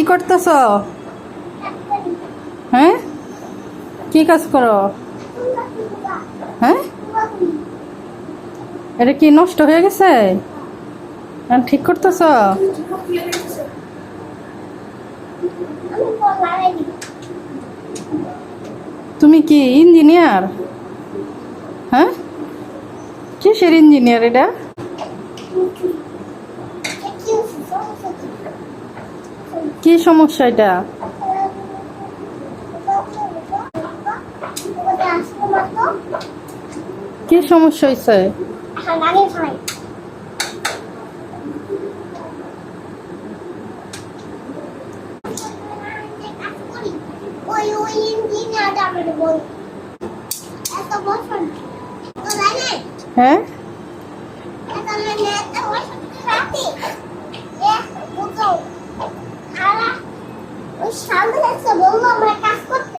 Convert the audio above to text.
কি করতেছ? হ্যাঁ, কি কাজ করো? হ্যাঁ, এটা কি নষ্ট হয়ে গেছে? ঠিক করতেছ? তুমি কি ইঞ্জিনিয়ার? হ্যাঁ, কিসের ইঞ্জিনিয়ার এটা? কি সমস্যা এটা? কি সমস্যা হয়েছে? হ্যাঁ,